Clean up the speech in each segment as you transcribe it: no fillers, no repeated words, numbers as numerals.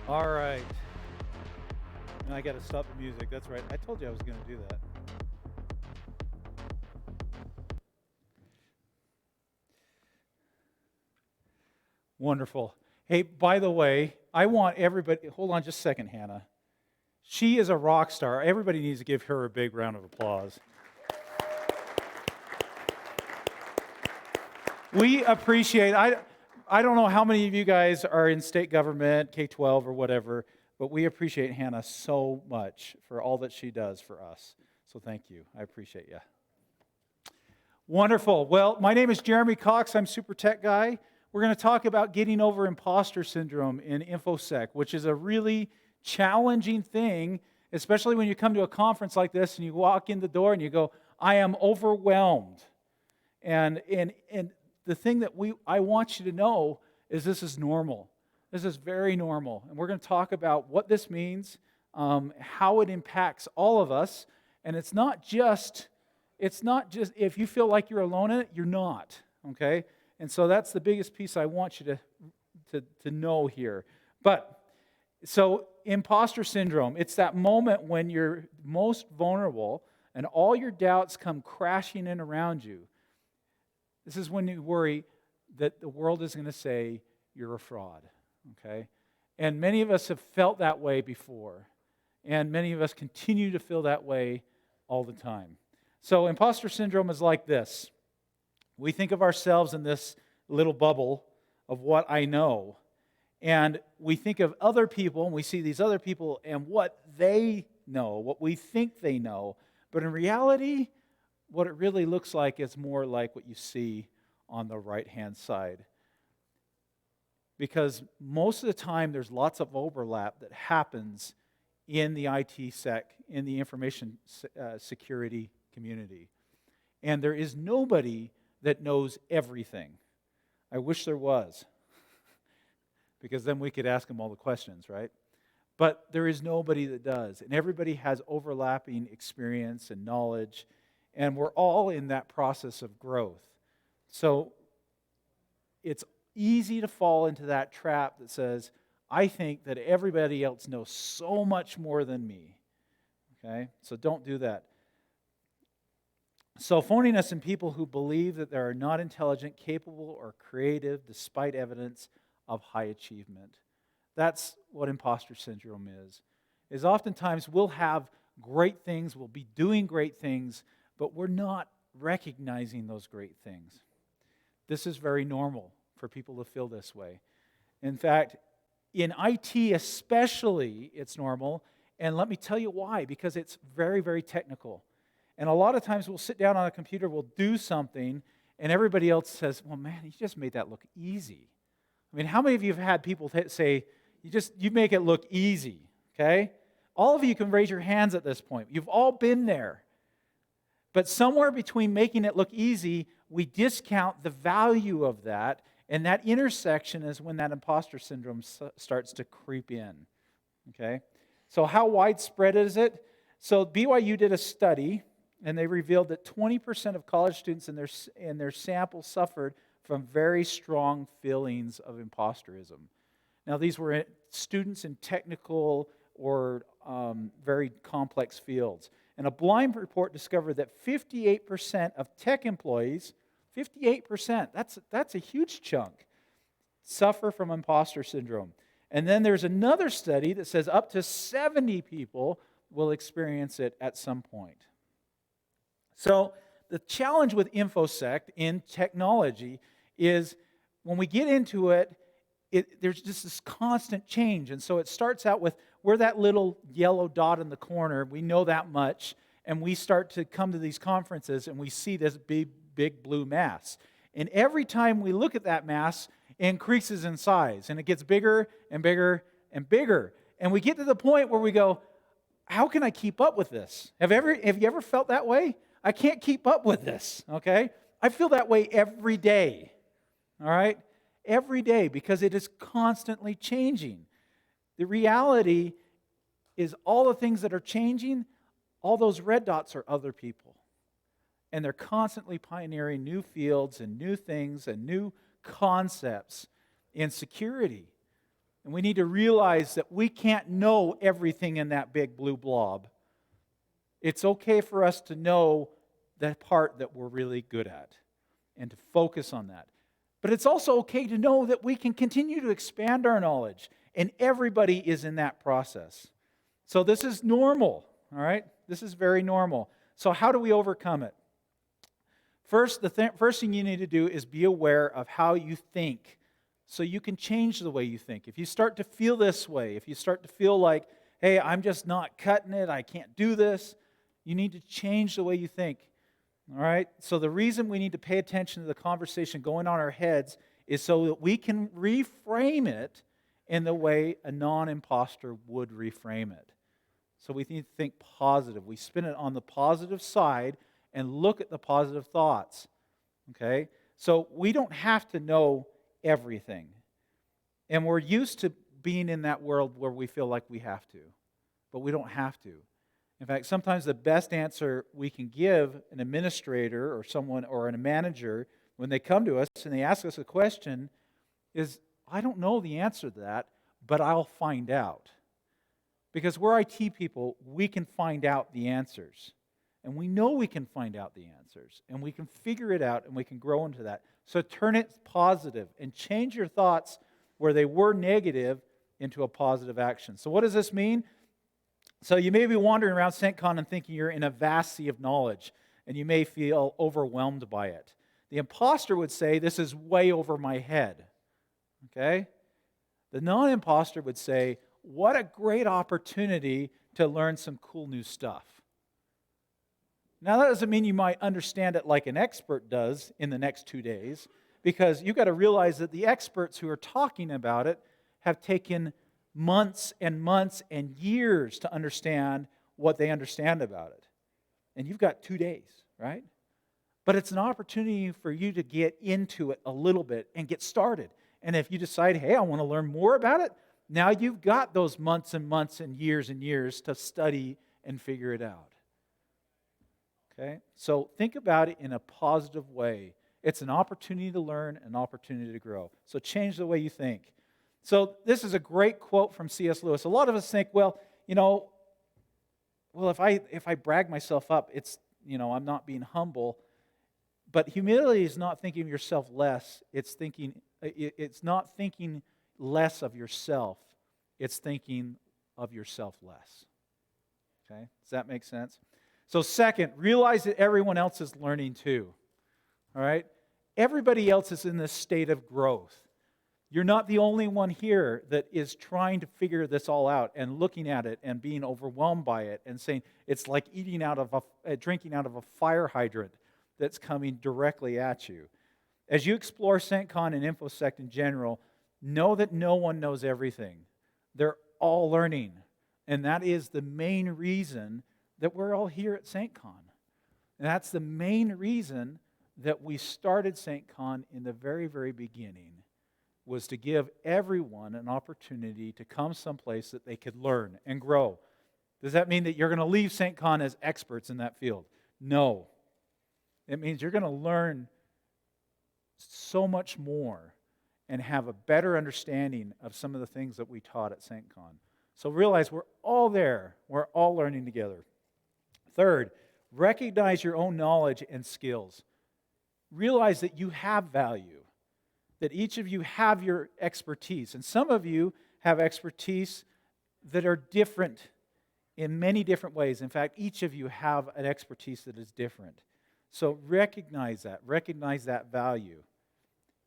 All right. And I got to stop the music. That's right. I told you I was going to do that. Wonderful. Hey, by the way, I want everybody, hold on just a second, Hannah. She is a rock star. Everybody needs to give her a big round of applause. We appreciate, I don't know how many of you guys are in state government, K-12 or whatever, but we appreciate Hannah so much for all that she does for us. So thank you. I appreciate you. Wonderful. Well, my name is Jeremy Cox. I'm Super Tech Guy. We're going to talk about getting over imposter syndrome in INFOSEC, which is a really challenging thing, especially when you come to a conference like this and you walk in the door and you go, I am overwhelmed. And the thing that I want you to know is this is normal. This is very normal. And we're going to talk about what this means, how it impacts all of us. And it's not just if you feel like you're alone in it, you're not, okay? And so that's the biggest piece I want you to know here. But, so imposter syndrome, it's that moment when you're most vulnerable and all your doubts come crashing in around you. This is when you worry that the world is going to say you're a fraud, okay? And many of us have felt that way before, and many of us continue to feel that way all the time. So imposter syndrome is like this. We think of ourselves in this little bubble of what I know, and we think of other people, and we see these other people and what they know, what we think they know, but in reality, what it really looks like is more like what you see on the right-hand side. Because most of the time, there's lots of overlap that happens in the IT sec, in the information security community. And there is nobody that knows everything. I wish there was, because then we could ask them all the questions, right? But there is nobody that does. And everybody has overlapping experience and knowledge. And we're all in that process of growth. So it's easy to fall into that trap that says, I think that everybody else knows so much more than me. Okay? So don't do that. So phoniness in people who believe that they are not intelligent, capable, or creative despite evidence of high achievement. That's what imposter syndrome is oftentimes we'll have great things, we'll be doing great things, but we're not recognizing those great things. This is very normal for people to feel this way. In fact, in IT especially, it's normal, and let me tell you why, because it's very, very technical. And a lot of times we'll sit down on a computer, we'll do something, and everybody else says, well, man, you just made that look easy. I mean, how many of you have had people say, you make it look easy, okay? All of you can raise your hands at this point. You've all been there. But somewhere between making it look easy, we discount the value of that, and that intersection is when that imposter syndrome starts to creep in, okay? So how widespread is it? So BYU did a study, and they revealed that 20% of college students in their sample suffered from very strong feelings of imposterism. Now, these were students in technical or very complex fields. And a blind report discovered that 58% of tech employees, 58%, that's a huge chunk, suffer from imposter syndrome. And then there's another study that says up to 70 people will experience it at some point. So the challenge with INFOSEC in technology is when we get into it, there's just this constant change. And so it starts out with, we're that little yellow dot in the corner. We know that much. And we start to come to these conferences and we see this big blue mass. And every time we look at that mass, it increases in size. And it gets bigger and bigger and bigger. And we get to the point where we go, how can I keep up with this? Have you ever felt that way? I can't keep up with this, okay? I feel that way every day, all right? Every day, because it is constantly changing. The reality is all the things that are changing, all those red dots are other people. And they're constantly pioneering new fields and new things and new concepts in security. And we need to realize that we can't know everything in that big blue blob. It's okay for us to know the part that we're really good at and to focus on that. But it's also okay to know that we can continue to expand our knowledge, and everybody is in that process. So this is normal, all right? This is very normal. So how do we overcome it? First, the first thing you need to do is be aware of how you think, so you can change the way you think. If you start to feel this way, if you start to feel like, hey, I'm just not cutting it, I can't do this, you need to change the way you think. All right? So the reason we need to pay attention to the conversation going on in our heads is so that we can reframe it in the way a non-imposter would reframe it. So we need to think positive. We spin it on the positive side and look at the positive thoughts. Okay? So we don't have to know everything. And we're used to being in that world where we feel like we have to. But we don't have to. In fact, sometimes the best answer we can give an administrator or someone or a manager when they come to us and they ask us a question is, I don't know the answer to that, but I'll find out. Because we're IT people, we can find out the answers. And we know we can find out the answers. And we can figure it out and we can grow into that. So turn it positive and change your thoughts where they were negative into a positive action. So what does this mean? So you may be wandering around SAINTCON and thinking you're in a vast sea of knowledge, and you may feel overwhelmed by it. The imposter would say, this is way over my head. Okay? The non-imposter would say, what a great opportunity to learn some cool new stuff. Now that doesn't mean you might understand it like an expert does in the next 2 days, because you've got to realize that the experts who are talking about it have taken months and months and years to understand what they understand about it. And you've got 2 days, right? But it's an opportunity for you to get into it a little bit and get started. And if you decide, hey, I want to learn more about it, now you've got those months and months and years to study and figure it out. Okay? So think about it in a positive way. It's an opportunity to learn, an opportunity to grow. So change the way you think. So this is a great quote from C.S. Lewis. A lot of us think, well, if I brag myself up, it's, I'm not being humble. But humility is not thinking of yourself less. It's not thinking less of yourself. It's thinking of yourself less. Okay? Does that make sense? So second, realize that everyone else is learning too. All right? Everybody else is in this state of growth. You're not the only one here that is trying to figure this all out and looking at it and being overwhelmed by it and saying it's like drinking out of a fire hydrant that's coming directly at you. As you explore SAINTCON and INFOSEC in general, know that no one knows everything. They're all learning. And that is the main reason that we're all here at SAINTCON. And that's the main reason that we started SAINTCON in the very, very beginning, was to give everyone an opportunity to come someplace that they could learn and grow. Does that mean that you're going to leave SAINTCON as experts in that field? No. It means you're going to learn so much more and have a better understanding of some of the things that we taught at SAINTCON. So realize we're all there. We're all learning together. Third, recognize your own knowledge and skills. Realize that you have value, that each of you have your expertise. And some of you have expertise that are different in many different ways. In fact, each of you have an expertise that is different. So recognize that value.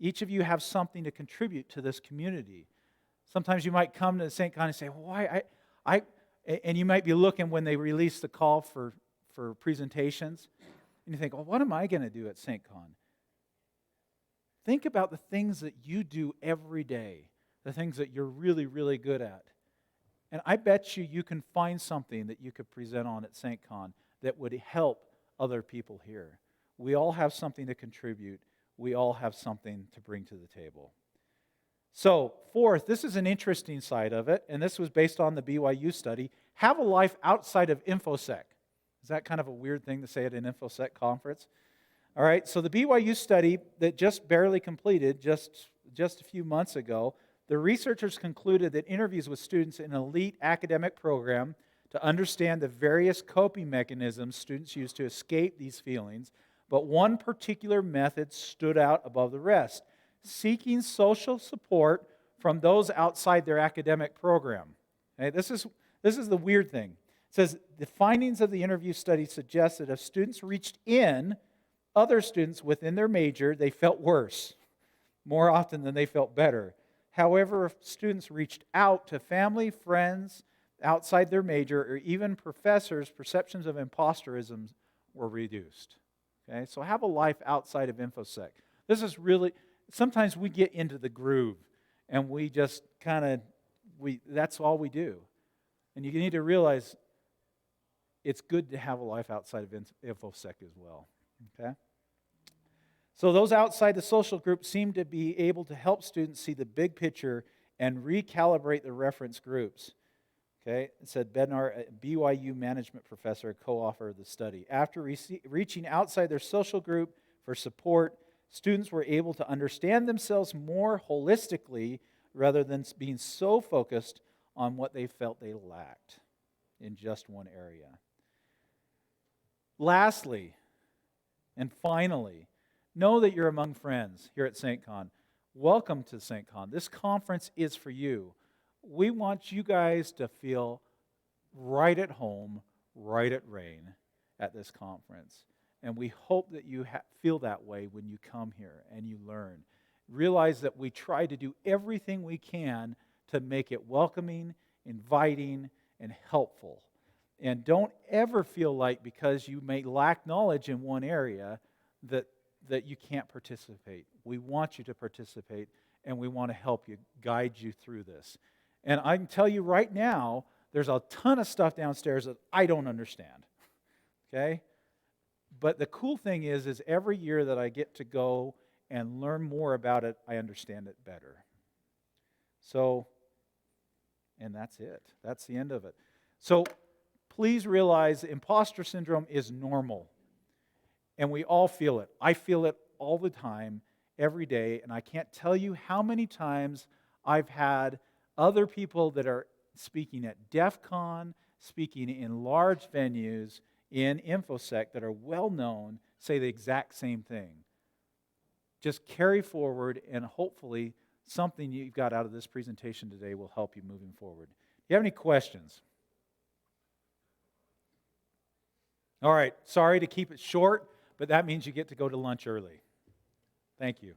Each of you have something to contribute to this community. Sometimes you might come to SAINTCON and say, why? And you might be looking when they release the call for presentations, and you think, well, what am I going to do at SAINTCON? Think about the things that you do every day, the things that you're really, really good at. And I bet you can find something that you could present on at SAINTCON that would help other people here. We all have something to contribute. We all have something to bring to the table. So, fourth, this is an interesting side of it, and this was based on the BYU study. Have a life outside of INFOSEC. Is that kind of a weird thing to say at an INFOSEC conference? All right, so the BYU study that just barely completed, just a few months ago, The researchers concluded that interviews with students in an elite academic program to understand the various coping mechanisms students use to escape these feelings, but one particular method stood out above the rest: seeking social support from those outside their academic program. Okay, this is the weird thing. It says the findings of the interview study suggest that if students reached in other students within their major, they felt worse more often than they felt better. However, if students reached out to family, friends outside their major, or even professors, perceptions of imposterism were reduced. Okay, so have a life outside of INFOSEC. This is really, sometimes we get into the groove and we just that's all we do. And you need to realize it's good to have a life outside of INFOSEC as well. Okay? So those outside the social group seem to be able to help students see the big picture and recalibrate the reference groups. Okay? It said Bednar, a BYU management professor, co-author of the study. After reaching outside their social group for support, students were able to understand themselves more holistically rather than being so focused on what they felt they lacked in just one area. Lastly, and finally, know that you're among friends here at SAINTCON. Welcome to SAINTCON. This conference is for you. We want you guys to feel right at home, right at Rain at this conference. And we hope that you feel that way when you come here and you learn. Realize that we try to do everything we can to make it welcoming, inviting, and helpful. And don't ever feel like because you may lack knowledge in one area that you can't participate. We want you to participate, and we want to help you, guide you through this. And I can tell you right now, there's a ton of stuff downstairs that I don't understand. Okay? But the cool thing is every year that I get to go and learn more about it, I understand it better. So, and that's it. That's the end of it. So, please realize imposter syndrome is normal. And we all feel it. I feel it all the time, every day. And I can't tell you how many times I've had other people that are speaking at DEF CON, speaking in large venues in INFOSEC that are well known, say the exact same thing. Just carry forward, and hopefully something you've got out of this presentation today will help you moving forward. Do you have any questions? All right, sorry to keep it short, but that means you get to go to lunch early. Thank you.